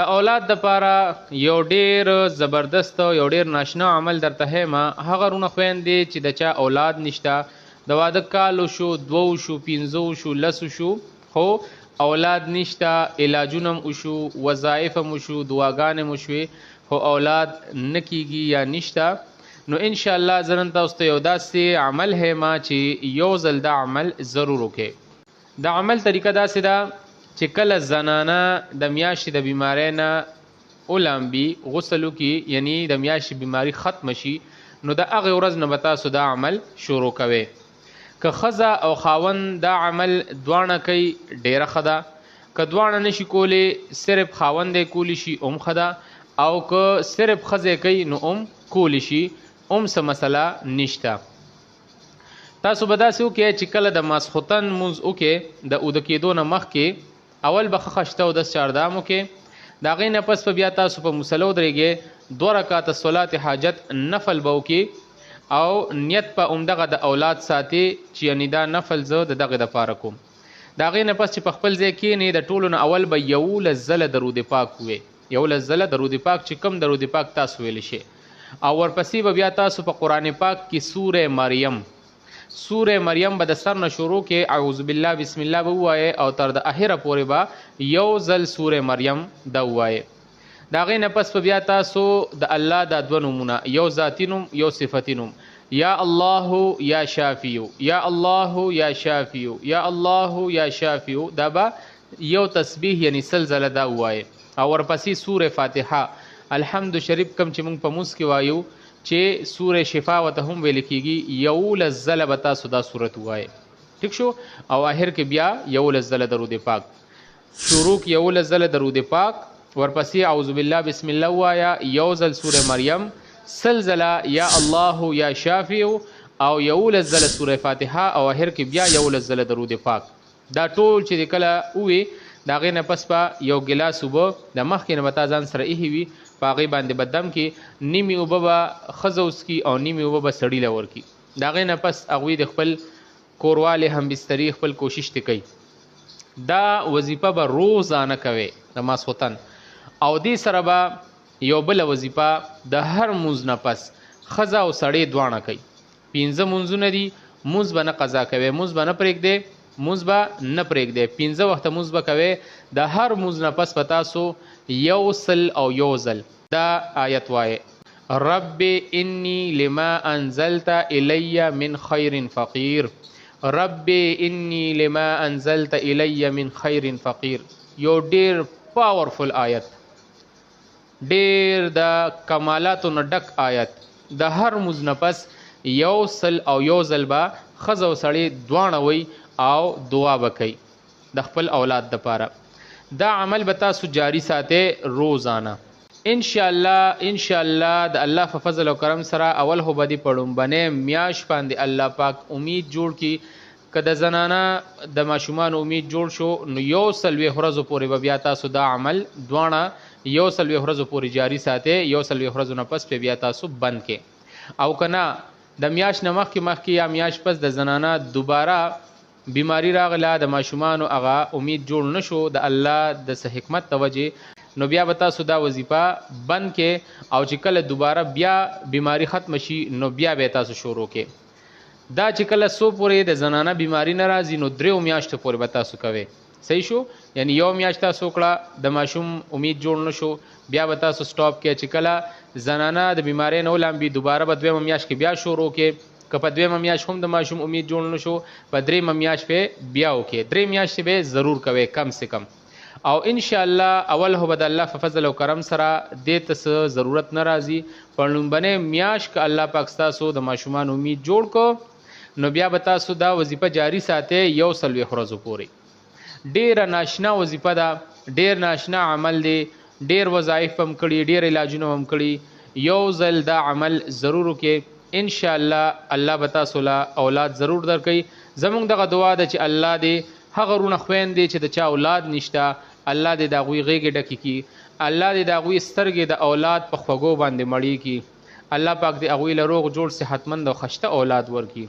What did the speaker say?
اولاد د پاره یو ډیر زبردست یو ډیر ناشنا عمل درته ما هغه رونه خويندې چې د چا اولاد نشته د واده کالو شو 2 شو 15 شو 10 شو خو اولاد نشته علاجونه وشو وظایف مشو دعاګانې مشوي خو اولاد نکیږي یا نشته نو ان شاء الله زنن تاسو ته یو داسې عمل هما چې یو ځل د عمل ضرور وکړي د عمل طریقه داسې ده چې کله زنانه د میاشتې د بیماری نه ولامبي غسل وکړي یعنی د میاشتې بیماری ختم شي نو د هغې ورځ نه به تاسو دا عمل شروع کوئ که ښځه او خاوند دا عمل دواړه کوي ډیره ښه ده که دواړه نشي کولی صرف خاوند یې کولی شي هم ښه ده او که صرف ښځه کوي نو هم کولی شي هم څه مسله نشته تاسو به داسې وکړئ چې کله د ماسخوتن مونځ وکړئ د اوده کېدو نه مخکې اول به خشته او 10 چاردام وکړئ د هغې نه پس په بیا تاسو په مصلو درېږئ 2 رکعاته صلات حاجت نفل به وکړي او نیت په همدغه د اولاد ساتي چې یعنې دا نفل زه د دغې دپاره کوم د هغې نه پس چې په خپل ځای کښېنې د ټولو نه اول به 11 ځله درود پاک ووایئ 11 ځله درود پاک چې کوم درود پاک تاسو ویلی شئ او ورپسې به بیا تاسو په قرآن پاک کې سوره مریم سوره مریم به د سر نه شروع کې اعوذ بالله بسم الله به ووایئ او تر د اخره پورې به یو ځل سوره مریم دا ووایئ د هغې نه پس په بیا تاسو د الله دا 2 نومونه یو ذاتي نوم یو صفتي نوم یا الله یا شافیو یا الله یا شافیو یا الله یا شافیو دا به یو تسبیح یعنی سلزله دا ووایئ او ورپسې سوره فاتحه الحمد شریف کم چې موږ په مونځ کې وایو چې سوره شفا ورته هم ویل کېږي 11 ځله به تاسو دا صورت ووایئ ټیک شو او آخر کې بیا 11 ځله درود پاک شروع کې 11 ځله درود پاک ورپسې اعوذ بالله بسم الله ووایه یو ځل سوره مریم سل ځله یا الله یا شافی او 11 ځله سوره فاتحه او آخر کې بیا 11 ځله درود پاک دا ټول چې کله ووي د هغې نه پس به یو ګیلاس اوبه د مخکې نه به تا ځان سره ایښي وي په هغې باندې به دم کې نیمې اوبه به ښځه وڅکي او نیمې اوبه به سړي له ورکړي د هغې نه پس هغوی د خپل کوروالې همبستري خپل کوشش ته کوي دا وظیفه به روزانه کوي د ماسخوتن او دې سره به یو بله وظیفه د هر مونځ نه پس ښځه او سړی دواړه کوي 15 مونځونه دي مونځ به نه قضا کوي مونځ به نه پرېږدی مونځ به نه پرېږدی 15 وخته مونځ به کوي د هر مونځ نه پس به تاسو یو سل او یو ځل دا آیت وایي رب انی لما انزلت الی من خیر فقیر رب انی لما انزلت الی من خیر فقیر یو ډیر پاورفل آیت ډیر د کمالاتو نه ډک آیت د هر مونځ نه پس یو سل او یو ځل به ښځه او سړی دواړه وی او دعا به کوي د خپل اولاد دپاره دا عمل به تاسو جاری ساتئ روزانه ان شاء الله د الله په فضل او کرم سره اول خو به دې په لومبنۍ میاشت باندې الله پاک امید جوړ کړي که د زنانه د ماشومانو امید جوړ شو نو 140 ورځو پورې به بیا تاسو دا عمل دواړه 140 ورځو پورې جاری ساتئ 140 ورځو نه پس بیا تاسو بند کړئ او که نه د میاشت نه مخکې یا میاشت پس د زنانه دوباره بیماری راغله د ماشومانو هغه امید جوړ نشو د الله د څه حکمت د وجې نو بیا به تاسو دا وظیفه بند کې او چې کله دوباره بیا بیماری ختم شي نو بیا به تاسو شروع کې دا چې کله سو پورې د زنانه بیماری نه راځي نو 3 میاشتو پورې به تاسو کوئ صحیح شو یعنی یو میاشت تاسو کړه د ماشوم امید جوړ نشو بیا به تاسو سټاپ کې چې کله زنانه د بیماری نه ولامبي دوباره به 2 میاشت کې بیا شروع کې که په 2 میاشت هم د ماشوم امید جوړ نشو په 3 میاشت په بیا وکړئ 3 میاشتې به ضرور کوئ کم سے کم او ان شاء الله اول خو به د الله په فضل او کرم سره دې ته څه ضرورت نه راځي په لومبنۍ میاشت که الله پاک ستاسو د ماشومان امید جوړ کو نو بیا به تاسو دا وظیفه جاری ساتئ 140 ورځو پورې ډیره ناشنا وظیفه ده ډیر ناشنا عمل دی ډیر وظایف هم کړي ډیر علاجونه هم کړي یو ځل دا عمل ضرور وکړئ ان شاء الله الله به تاسو له اولاد ضرور درکړي زموږ دغه دعا ده چې الله دې هغه رونه خویندې چې د چا اولاد نشته الله دې د هغوی غېږې ډکې کړي الله دې د هغوی سترګې د اولاد په خوږو باندې مړې کړي الله پاک دې هغوی له روغ جوړ صحتمند او خشته اولاد ورکړي